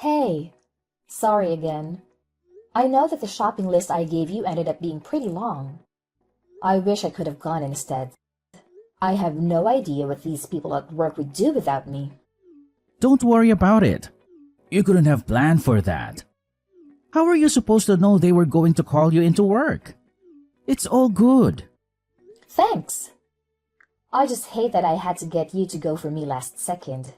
Hey, sorry again. I know that the shopping list I gave you ended up being pretty long. I wish I could have gone instead. I have no idea what these people at work would do without me. Don't worry about it. You couldn't have planned for that. How were you supposed to know they were going to call you into work? It's all good. Thanks. I just hate that I had to get you to go for me last second.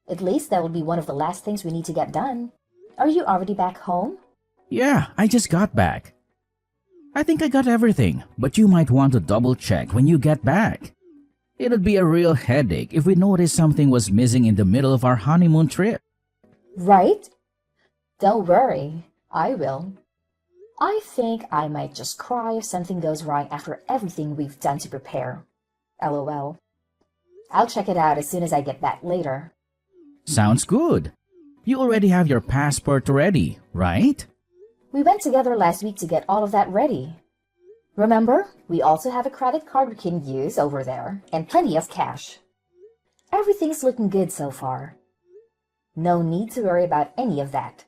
At least that will be one of the last things we need to get done. Are you already back home? Yeah, I just got back. I think I got everything, but you might want to double check when you get back. It'd be a real headache if we noticed something was missing in the middle of our honeymoon trip. Right? Don't worry, I will. I think I might just cry if something goes wrong after everything we've done to prepare. LOL. I'll check it out as soon as I get back later. Sounds good. You already have your passport ready, right? We went together last week to get all of that ready. Remember, we also have a credit card we can use over there, and plenty of cash. Everything's looking good so far. No need to worry about any of that.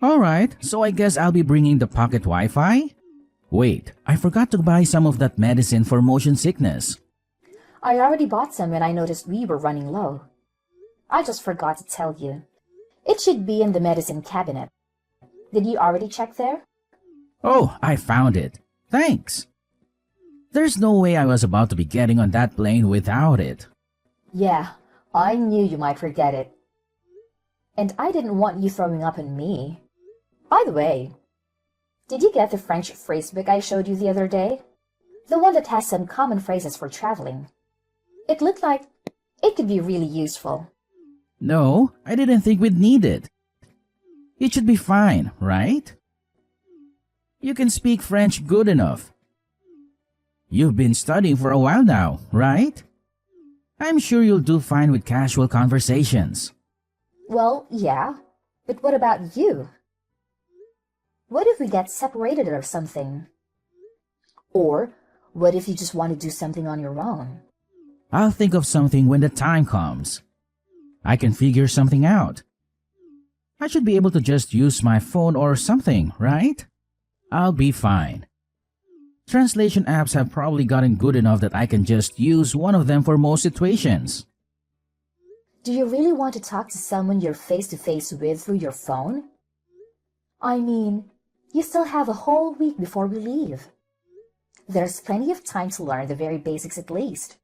Alright, so I guess I'll be bringing the pocket Wi-Fi? Wait, I forgot to buy some of that medicine for motion sickness. I already bought some when I noticed we were running low. I just forgot to tell you. It should be in the medicine cabinet. Did you already check there? Oh, I found it. Thanks. There's no way I was about to be getting on that plane without it. Yeah, I knew you might forget it. And I didn't want you throwing up on me. By the way, did you get the French phrasebook I showed you the other day? The one that has some common phrases for traveling. It looked like it could be really useful. No, I didn't think we'd need it. It should be fine, right? You can speak French good enough. You've been studying for a while now, right? I'm sure you'll do fine with casual conversations. Well, yeah, but what about you? What if we get separated or something? Or what if you just want to do something on your own? I'll think of something when the time comes. I can figure something out. I should be able to just use my phone or something, right? I'll be fine. Translation apps have probably gotten good enough that I can just use one of them for most situations. Do you really want to talk to someone you're face-to-face with through your phone? I mean, you still have a whole week before we leave. There's plenty of time to learn the very basics at least.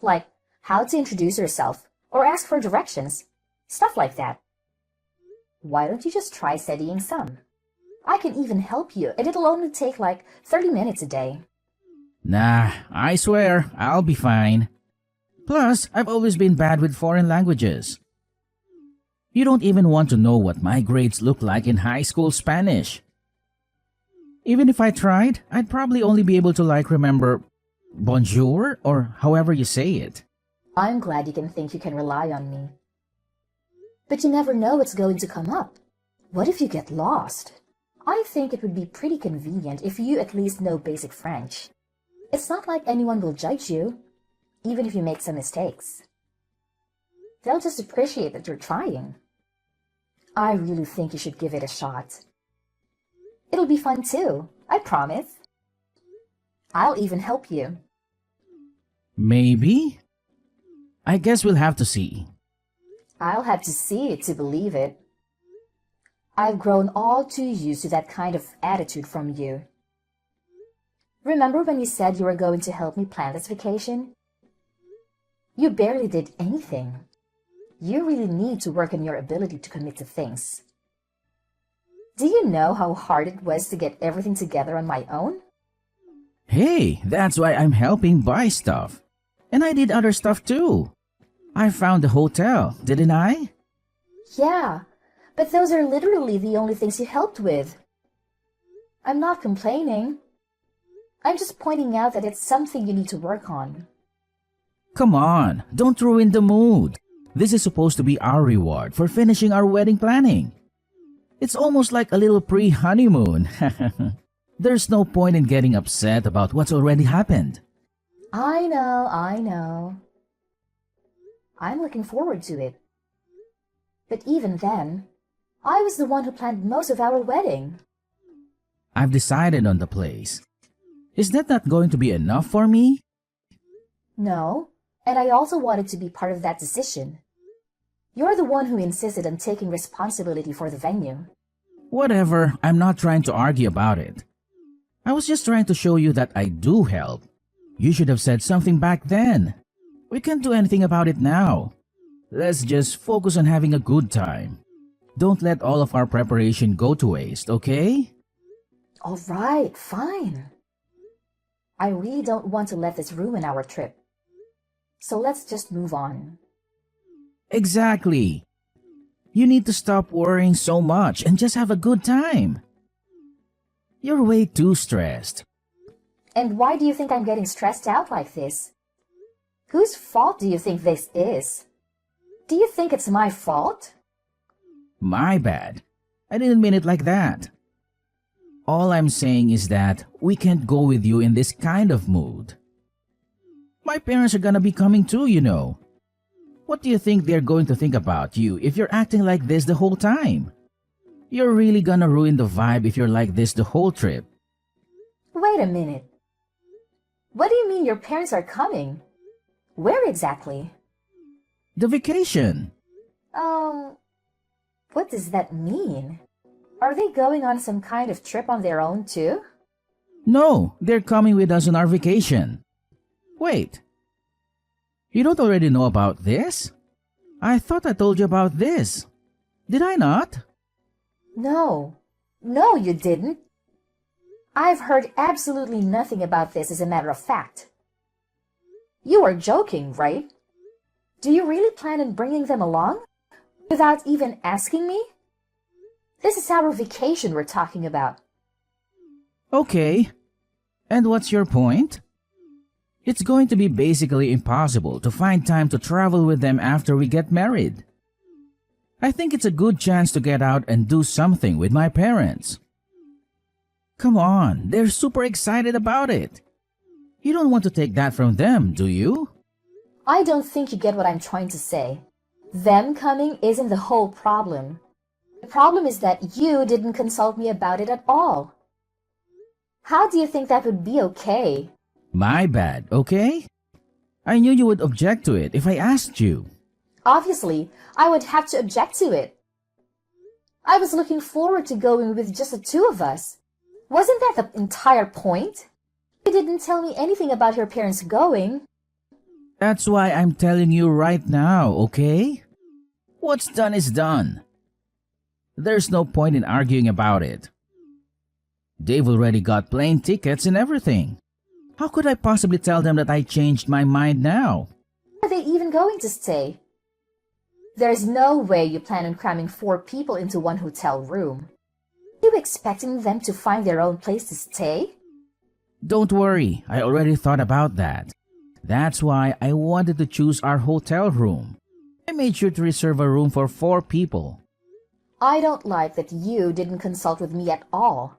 Like how to introduce yourself or ask for directions, stuff like that. Why don't you just try studying some? I can even help you, and it'll only take like 30 minutes a day. Nah, I swear, I'll be fine. Plus, I've always been bad with foreign languages. You don't even want to know what my grades look like in high school Spanish. Even if I tried, I'd probably only be able to remember bonjour or however you say it. I'm glad you can think you can rely on me. But you never know what's going to come up. What if you get lost? I think it would be pretty convenient if you at least know basic French. It's not like anyone will judge you, even if you make some mistakes. They'll just appreciate that you're trying. I really think you should give it a shot. It'll be fun too, I promise. I'll even help you. Maybe? I guess we'll have to see. I'll have to see it to believe it. I've grown all too used to that kind of attitude from you. Remember when you said you were going to help me plan this vacation? You barely did anything. You really need to work on your ability to commit to things. Do you know how hard it was to get everything together on my own? Hey, that's why I'm helping buy stuff. And I did other stuff too. I found the hotel, didn't I? Yeah, but those are literally the only things you helped with. I'm not complaining. I'm just pointing out that it's something you need to work on. Come on, don't ruin the mood. This is supposed to be our reward for finishing our wedding planning. It's almost like a little pre-honeymoon. There's no point in getting upset about what's already happened. I know. I'm looking forward to it. But even then, I was the one who planned most of our wedding. I've decided on the place. Is that not going to be enough for me? No, and I also wanted to be part of that decision. You're the one who insisted on taking responsibility for the venue. Whatever, I'm not trying to argue about it. I was just trying to show you that I do help. You should have said something back then. We can't do anything about it now. Let's just focus on having a good time. Don't let all of our preparation go to waste, okay? All right, fine. I really don't want to let this ruin our trip. So let's just move on. Exactly. You need to stop worrying so much and just have a good time. You're way too stressed. And why do you think I'm getting stressed out like this? Whose fault do you think this is? Do you think it's my fault? My bad. I didn't mean it like that. All I'm saying is that we can't go with you in this kind of mood. My parents are gonna be coming too, you know. What do you think they're going to think about you if you're acting like this the whole time? You're really gonna ruin the vibe if you're like this the whole trip. Wait a minute. What do you mean your parents are coming? Where exactly? The vacation. What does that mean? Are they going on some kind of trip on their own too? No, they're coming with us on our vacation. Wait. You don't already know about this? I thought I told you about this. Did I not? No. No, you didn't. I've heard absolutely nothing about this as a matter of fact. You are joking, right? Do you really plan on bringing them along? Without even asking me? This is our vacation we're talking about. Okay. And what's your point? It's going to be basically impossible to find time to travel with them after we get married. I think it's a good chance to get out and do something with my parents. Come on, they're super excited about it. You don't want to take that from them, do you? I don't think you get what I'm trying to say. Them coming isn't the whole problem. The problem is that you didn't consult me about it at all. How do you think that would be okay? My bad, okay? I knew you would object to it if I asked you. Obviously, I would have to object to it. I was looking forward to going with just the two of us. Wasn't that the entire point? You didn't tell me anything about your parents going. That's why I'm telling you right now, okay? What's done is done. There's no point in arguing about it. They've already got plane tickets and everything. How could I possibly tell them that I changed my mind now? Are they even going to stay? There's no way you plan on cramming 4 people into one hotel room. Are you expecting them to find their own place to stay? Don't worry, I already thought about that. That's why I wanted to choose our hotel room. I made sure to reserve a room for 4 people. I don't like that you didn't consult with me at all.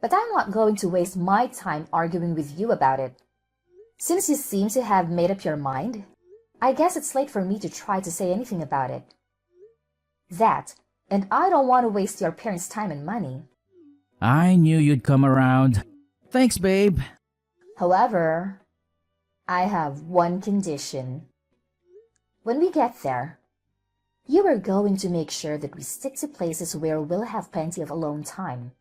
But I'm not going to waste my time arguing with you about it. Since you seem to have made up your mind, I guess it's late for me to try to say anything about it. That, and I don't want to waste your parents' time and money. I knew you'd come around. Thanks, babe. However, I have one condition. When we get there, you are going to make sure that we stick to places where we'll have plenty of alone time.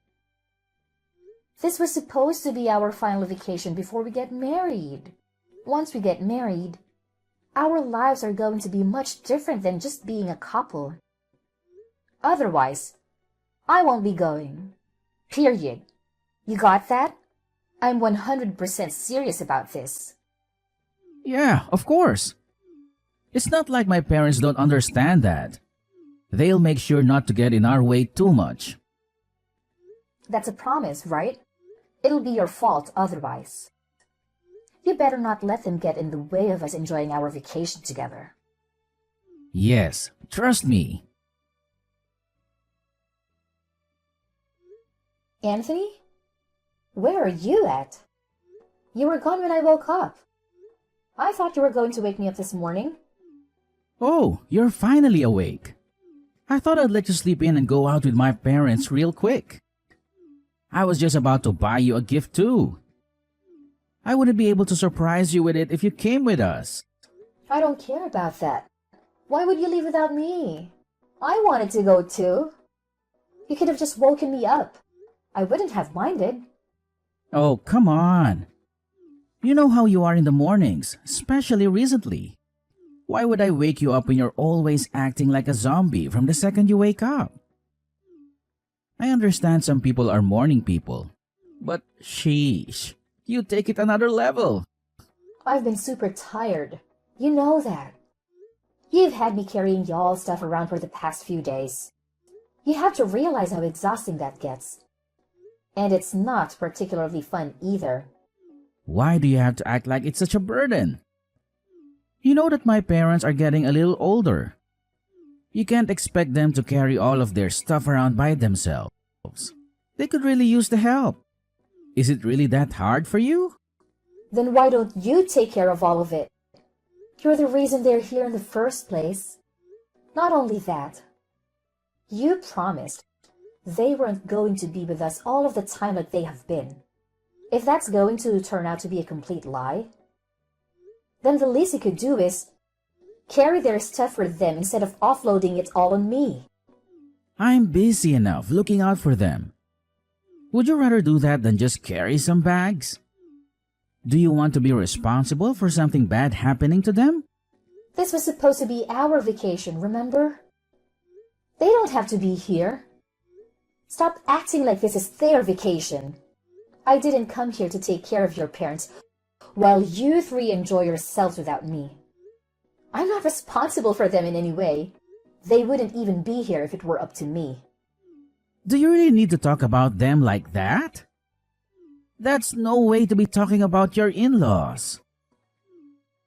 This was supposed to be our final vacation before we get married. Once we get married, our lives are going to be much different than just being a couple. Otherwise, I won't be going. Period. You got that? I'm 100% serious about this. Yeah, of course. It's not like my parents don't understand that. They'll make sure not to get in our way too much. That's a promise, right? It'll be your fault otherwise. You better not let them get in the way of us enjoying our vacation together. Yes, trust me. Anthony? Where are you at? You were gone when I woke up. I thought you were going to wake me up this morning. Oh, you're finally awake. I thought I'd let you sleep in and go out with my parents real quick. I was just about to buy you a gift too. I wouldn't be able to surprise you with it if you came with us. I don't care about that. Why would you leave without me? I wanted to go too. You could have just woken me up. I wouldn't have minded. Oh, come on. You know how you are in the mornings, especially recently. Why would I wake you up when you're always acting like a zombie from the second you wake up? I understand some people are morning people, but sheesh, you take it another level. I've been super tired. You know that. You've had me carrying y'all's stuff around for the past few days. You have to realize how exhausting that gets. And it's not particularly fun either. Why do you have to act like it's such a burden? You know that my parents are getting a little older. You can't expect them to carry all of their stuff around by themselves. They could really use the help. Is it really that hard for you? Then why don't you take care of all of it? You're the reason they're here in the first place. Not only that, you promised they weren't going to be with us all of the time like they have been. If that's going to turn out to be a complete lie, then the least you could do is carry their stuff for them instead of offloading it all on me. I'm busy enough looking out for them. Would you rather do that than just carry some bags? Do you want to be responsible for something bad happening to them? This was supposed to be our vacation, remember? They don't have to be here. Stop acting like this is their vacation. I didn't come here to take care of your parents while you three enjoy yourselves without me. I'm not responsible for them in any way. They wouldn't even be here if it were up to me. Do you really need to talk about them like that? That's no way to be talking about your in-laws.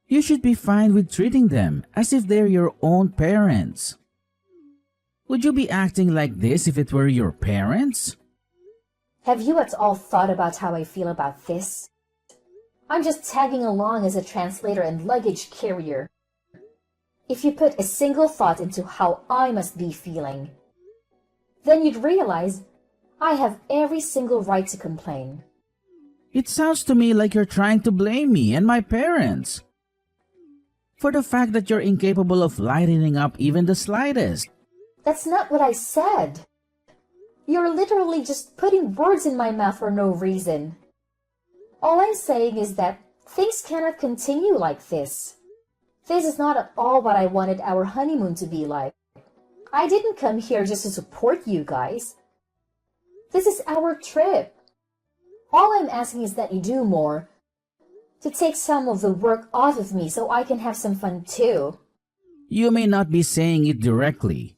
You should be fine with treating them as if they're your own parents. Would you be acting like this if it were your parents? Have you at all thought about how I feel about this? I'm just tagging along as a translator and luggage carrier. If you put a single thought into how I must be feeling, then you'd realize I have every single right to complain. It sounds to me like you're trying to blame me and my parents for the fact that you're incapable of lightening up even the slightest. That's not what I said. You're literally just putting words in my mouth for no reason. All I'm saying is that things cannot continue like this. This is not at all what I wanted our honeymoon to be like. I didn't come here just to support you guys. This is our trip. All I'm asking is that you do more to take some of the work off of me so I can have some fun too. You may not be saying it directly,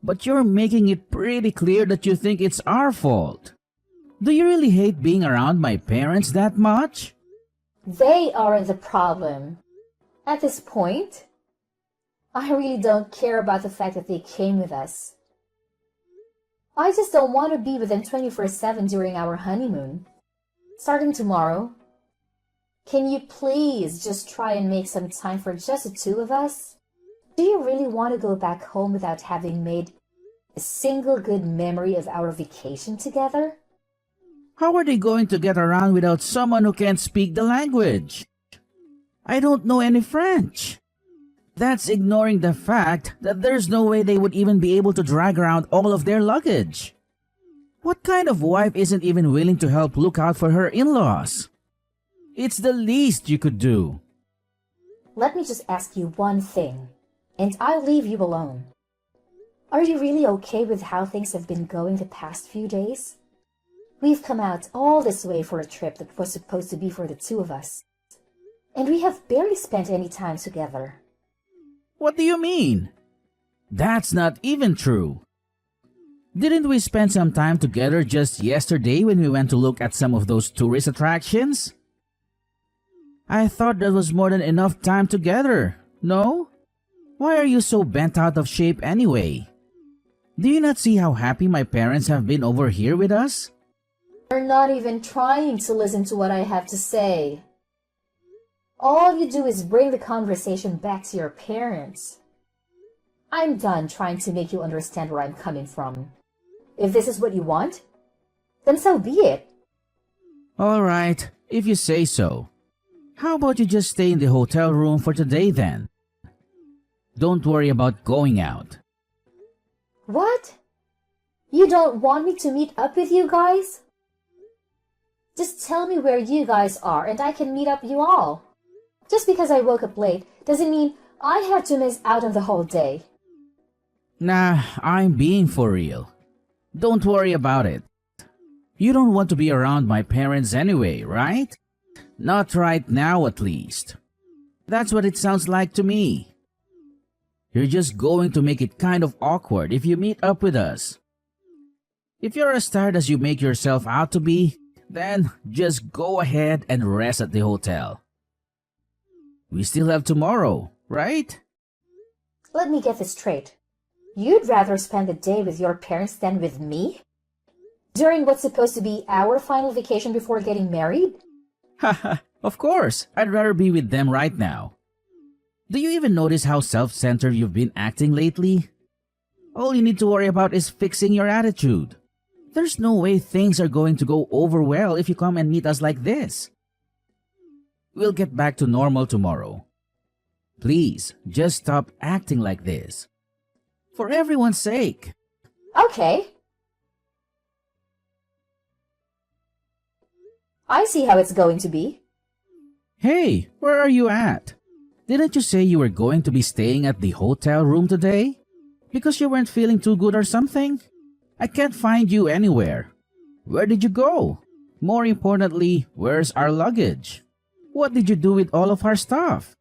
but you're making it pretty clear that you think it's our fault. Do you really hate being around my parents that much? They aren't the problem. At this point, I really don't care about the fact that they came with us. I just don't want to be with them 24/7 during our honeymoon. Starting tomorrow, can you please just try and make some time for just the two of us? Do you really want to go back home without having made a single good memory of our vacation together? How are they going to get around without someone who can't speak the language? I don't know any French. That's ignoring the fact that there's no way they would even be able to drag around all of their luggage. What kind of wife isn't even willing to help look out for her in-laws? It's the least you could do. Let me just ask you one thing, and I'll leave you alone. Are you really okay with how things have been going the past few days? We've come out all this way for a trip that was supposed to be for the two of us, and we have barely spent any time together. What do you mean? That's not even true. Didn't we spend some time together just yesterday when we went to look at some of those tourist attractions? I thought that was more than enough time together, no? Why are you so bent out of shape anyway? Do you not see how happy my parents have been over here with us? You're not even trying to listen to what I have to say. All you do is bring the conversation back to your parents. I'm done trying to make you understand where I'm coming from. If this is what you want, then so be it. Alright, if you say so. How about you just stay in the hotel room for today then? Don't worry about going out. What? You don't want me to meet up with you guys? Just tell me where you guys are and I can meet up you all. Just because I woke up late doesn't mean I had to miss out on the whole day. Nah, I'm being for real. Don't worry about it. You don't want to be around my parents anyway, right? Not right now at least. That's what it sounds like to me. You're just going to make it kind of awkward if you meet up with us. If you're as tired as you make yourself out to be, then just go ahead and rest at the hotel. We still have tomorrow, right? Let me get this straight. You'd rather spend the day with your parents than with me? During what's supposed to be our final vacation before getting married? Haha, of course, I'd rather be with them right now. Do you even notice how self-centered you've been acting lately? All you need to worry about is fixing your attitude. There's no way things are going to go over well if you come and meet us like this. We'll get back to normal tomorrow. Please, just stop acting like this. For everyone's sake. Okay. I see how it's going to be. Hey, where are you at? Didn't you say you were going to be staying at the hotel room today? Because you weren't feeling too good or something? I can't find you anywhere. Where did you go? More importantly, where's our luggage? What did you do with all of our stuff?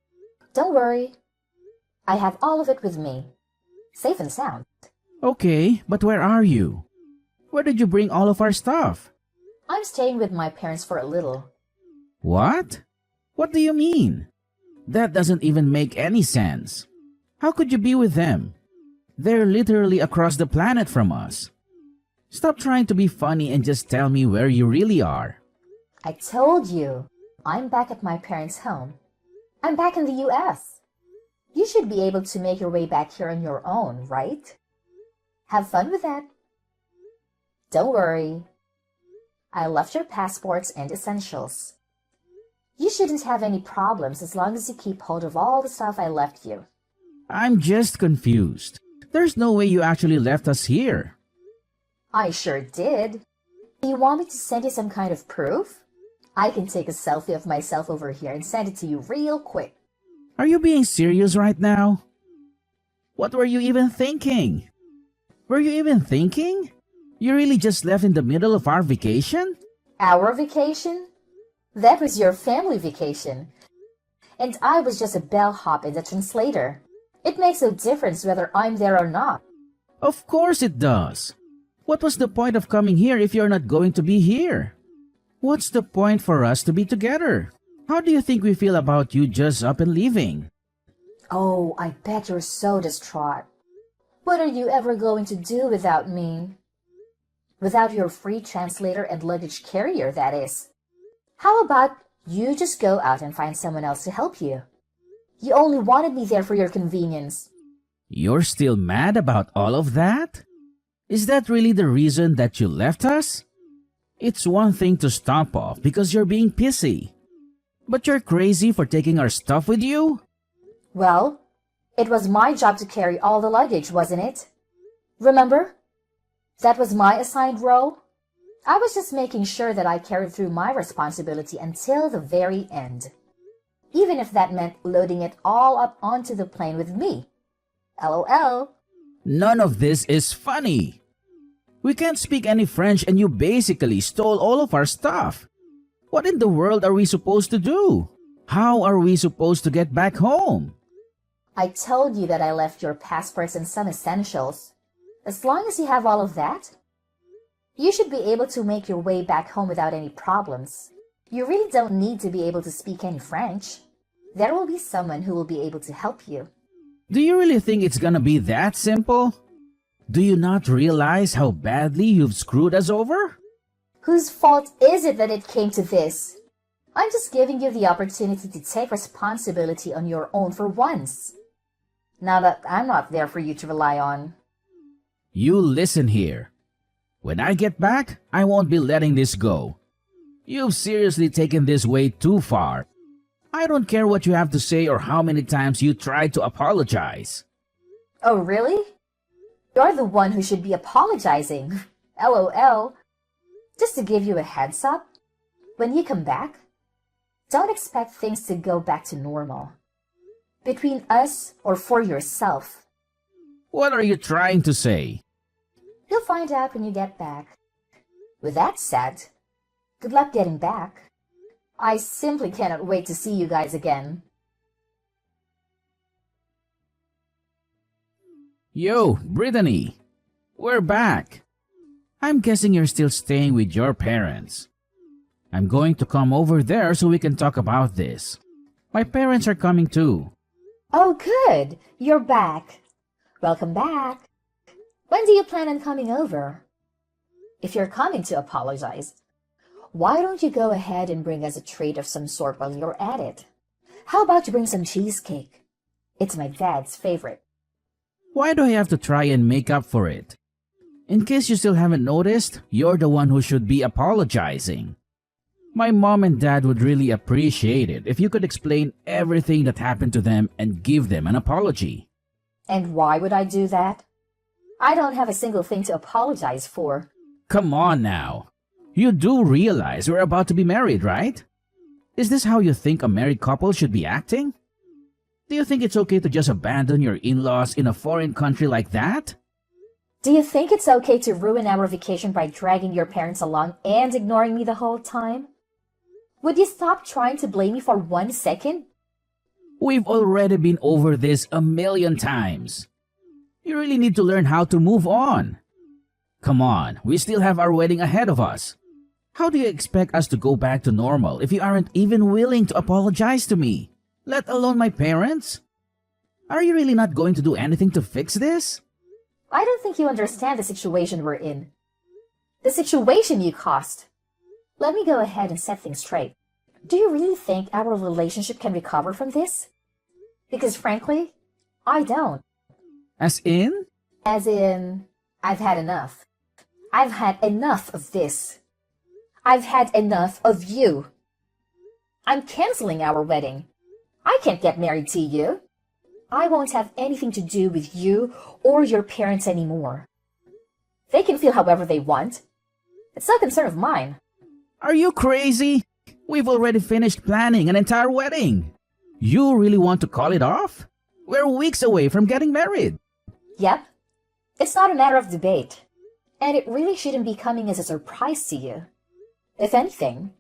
Don't worry. I have all of it with me. Safe and sound. Okay, but where are you? Where did you bring all of our stuff? I'm staying with my parents for a little. What? What do you mean? That doesn't even make any sense. How could you be with them? They're literally across the planet from us. Stop trying to be funny and just tell me where you really are. I told you, I'm back at my parents' home. I'm back in the US. You should be able to make your way back here on your own, right? Have fun with that. Don't worry. I left your passports and essentials. You shouldn't have any problems as long as you keep hold of all the stuff I left you. I'm just confused. There's no way you actually left us here. I sure did. You want me to send you some kind of proof? I can take a selfie of myself over here and send it to you real quick. Are you being serious right now? What were you even thinking? Were you even thinking? You really just left in the middle of our vacation? Our vacation? That was your family vacation. And I was just a bellhop in the translator. It makes no difference whether I'm there or not. Of course it does. What was the point of coming here if you're not going to be here? What's the point for us to be together? How do you think we feel about you just up and leaving? Oh, I bet you're so distraught. What are you ever going to do without me? Without your free translator and luggage carrier, that is. How about you just go out and find someone else to help you? You only wanted me there for your convenience. You're still mad about all of that? Is that really the reason that you left us? It's one thing to stomp off because you're being pissy. But you're crazy for taking our stuff with you? Well, it was my job to carry all the luggage, wasn't it? Remember? That was my assigned role. I was just making sure that I carried through my responsibility until the very end. Even if that meant loading it all up onto the plane with me. LOL. None of this is funny. We can't speak any French and you basically stole all of our stuff. What in the world are we supposed to do? How are we supposed to get back home? I told you that I left your passports and some essentials. As long as you have all of that, you should be able to make your way back home without any problems. You really don't need to be able to speak any French. There will be someone who will be able to help you. Do you really think it's gonna be that simple? Do you not realize how badly you've screwed us over? Whose fault is it that it came to this? I'm just giving you the opportunity to take responsibility on your own for once. now that I'm not there for you to rely on. You listen here. When I get back, I won't be letting this go. You've seriously taken this way too far. I don't care what you have to say or how many times you try to apologize. Oh, really? You're the one who should be apologizing. LOL. Just to give you a heads up, when you come back, don't expect things to go back to normal. Between us or for yourself. What are you trying to say? You'll find out when you get back. With that said, good luck getting back. I simply cannot wait to see you guys again. Yo, Brittany. We're back. I'm guessing you're still staying with your parents. I'm going to come over there so we can talk about this. My parents are coming too. Oh, good. You're back. Welcome back. When do you plan on coming over? If you're coming to apologize, why don't you go ahead and bring us a treat of some sort while you're at it? How about you bring some cheesecake? It's my dad's favorite. Why do I have to try and make up for it? In case you still haven't noticed, you're the one who should be apologizing. My mom and dad would really appreciate it if you could explain everything that happened to them and give them an apology. And why would I do that? I don't have a single thing to apologize for. Come on now. You do realize we're about to be married, right? Is this how you think a married couple should be acting? Do you think it's okay to just abandon your in-laws in a foreign country like that? Do you think it's okay to ruin our vacation by dragging your parents along and ignoring me the whole time? Would you stop trying to blame me for 1 second? We've already been over this a million times. You really need to learn how to move on. Come on, we still have our wedding ahead of us. How do you expect us to go back to normal if you aren't even willing to apologize to me, let alone my parents? Are you really not going to do anything to fix this? I don't think you understand the situation we're in. The situation you caused. Let me go ahead and set things straight. Do you really think our relationship can recover from this? Because frankly, I don't. As in? As in, I've had enough. I've had enough of this. I've had enough of you. I'm canceling our wedding. I can't get married to you. I won't have anything to do with you or your parents anymore. They can feel however they want. It's no concern of mine. Are you crazy? We've already finished planning an entire wedding. You really want to call it off? We're weeks away from getting married. Yep. It's not a matter of debate. And it really shouldn't be coming as a surprise to you. If anything,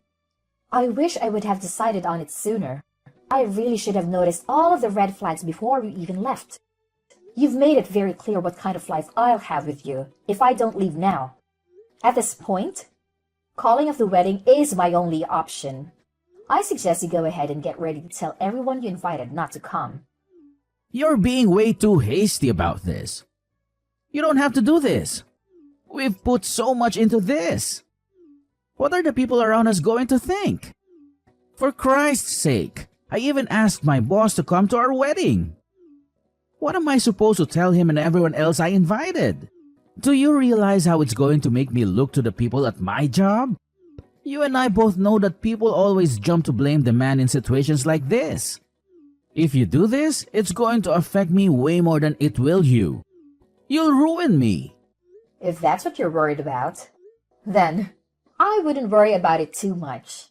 I wish I would have decided on it sooner. I really should have noticed all of the red flags before we even left. You've made it very clear what kind of life I'll have with you if I don't leave now. At this point, calling off the wedding is my only option. I suggest you go ahead and get ready to tell everyone you invited not to come. You're being way too hasty about this. You don't have to do this. We've put so much into this. What are the people around us going to think? For Christ's sake, I even asked my boss to come to our wedding. What am I supposed to tell him and everyone else I invited? Do you realize how it's going to make me look to the people at my job? You and I both know that people always jump to blame the man in situations like this. If you do this, it's going to affect me way more than it will you. You'll ruin me. If that's what you're worried about, then I wouldn't worry about it too much.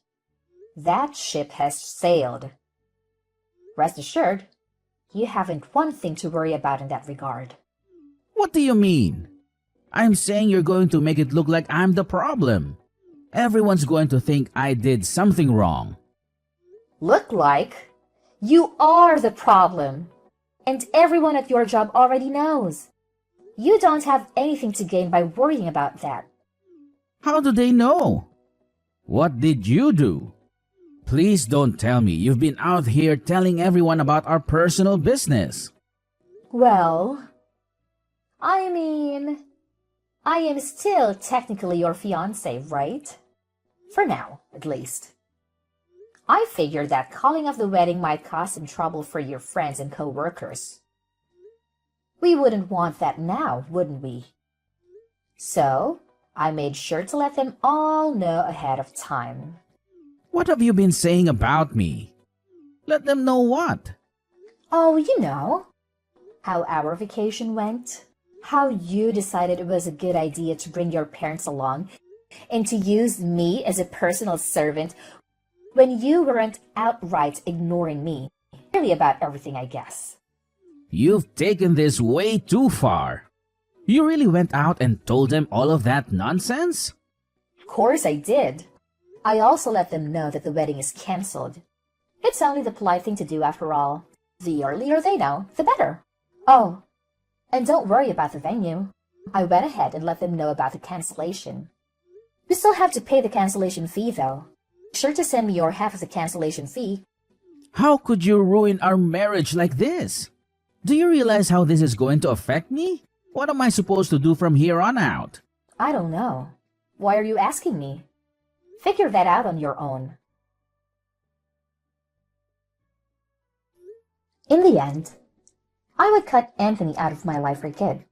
That ship has sailed. Rest assured, you haven't one thing to worry about in that regard. What do you mean? I'm saying you're going to make it look like I'm the problem. Everyone's going to think I did something wrong. Look like? You are the problem. And everyone at your job already knows. You don't have anything to gain by worrying about that. How do they know? What did you do? Please don't tell me you've been out here telling everyone about our personal business. Well, I mean, I am still technically your fiancé, right? For now, at least. I figured that calling off the wedding might cause some trouble for your friends and co-workers. We wouldn't want that now, wouldn't we? So, I made sure to let them all know ahead of time. What have you been saying about me? Let them know what? Oh, you know, how our vacation went, how you decided it was a good idea to bring your parents along, and to use me as a personal servant when you weren't outright ignoring me. Really about everything, I guess. You've taken this way too far. You really went out and told them all of that nonsense? Of course I did. I also let them know that the wedding is cancelled. It's only the polite thing to do after all. The earlier they know, the better. Oh, and don't worry about the venue. I went ahead and let them know about the cancellation. We still have to pay the cancellation fee though. Be sure to send me your half of the cancellation fee. How could you ruin our marriage like this? Do you realize how this is going to affect me? What am I supposed to do from here on out? I don't know. Why are you asking me? Figure that out on your own. In the end, I would cut Anthony out of my life for good.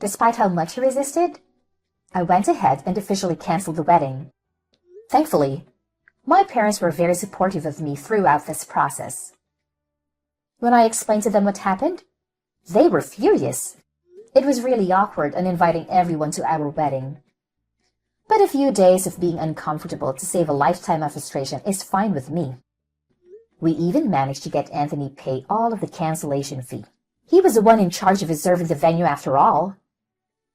Despite how much he resisted, I went ahead and officially canceled the wedding. Thankfully, my parents were very supportive of me throughout this process. When I explained to them what happened, they were furious. It was really awkward uninviting everyone to our wedding. But a few days of being uncomfortable to save a lifetime of frustration is fine with me. We even managed to get Anthony pay all of the cancellation fee. He was the one in charge of reserving the venue after all.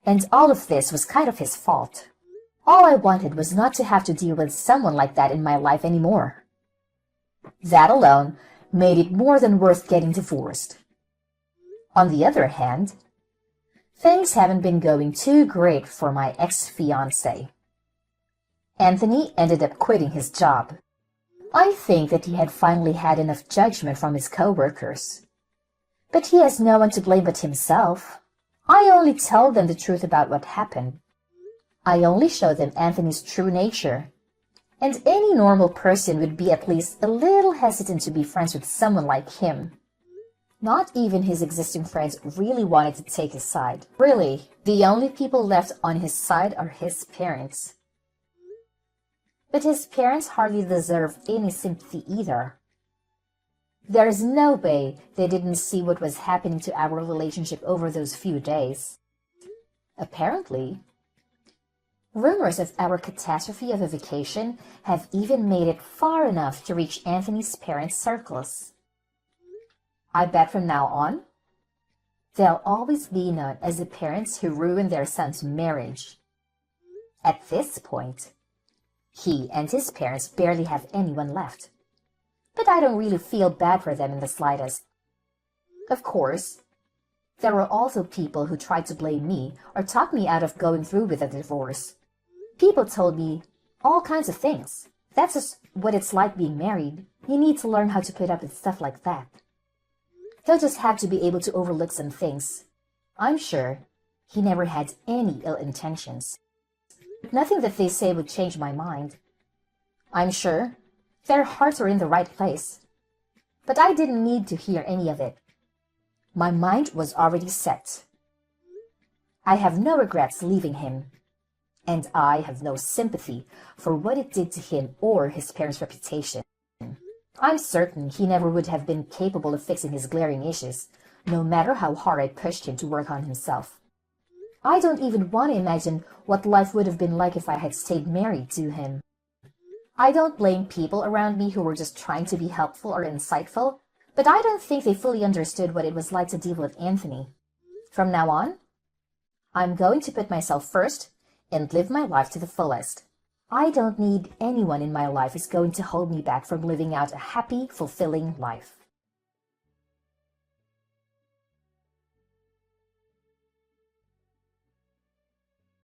And all of this was kind of his fault. All I wanted was not to have to deal with someone like that in my life anymore. That alone made it more than worth getting divorced. On the other hand, things haven't been going too great for my ex-fiancé. Anthony ended up quitting his job. I think that he had finally had enough judgment from his co-workers. But he has no one to blame but himself. I only told them the truth about what happened. I only showed them Anthony's true nature. And any normal person would be at least a little hesitant to be friends with someone like him. Not even his existing friends really wanted to take his side. Really, the only people left on his side are his parents. But his parents hardly deserve any sympathy either. There is no way they didn't see what was happening to our relationship over those few days. Apparently, rumors of our catastrophe of a vacation have even made it far enough to reach Anthony's parents' circles. I bet from now on, they'll always be known as the parents who ruined their son's marriage. At this point, he and his parents barely have anyone left. But I don't really feel bad for them in the slightest. Of course, there were also people who tried to blame me or talk me out of going through with a divorce. People told me all kinds of things. That's just what it's like being married. You need to learn how to put up with stuff like that. He'll just have to be able to overlook some things. I'm sure he never had any ill intentions. Nothing that they say would change my mind. I'm sure their hearts are in the right place. But I didn't need to hear any of it. My mind was already set. I have no regrets leaving him. And I have no sympathy for what it did to him or his parents' reputation. I'm certain he never would have been capable of fixing his glaring issues, no matter how hard I pushed him to work on himself. I don't even want to imagine what life would have been like if I had stayed married to him. I don't blame people around me who were just trying to be helpful or insightful, but I don't think they fully understood what it was like to deal with Anthony. From now on, I'm going to put myself first and live my life to the fullest. I don't need anyone in my life who's going to hold me back from living out a happy, fulfilling life.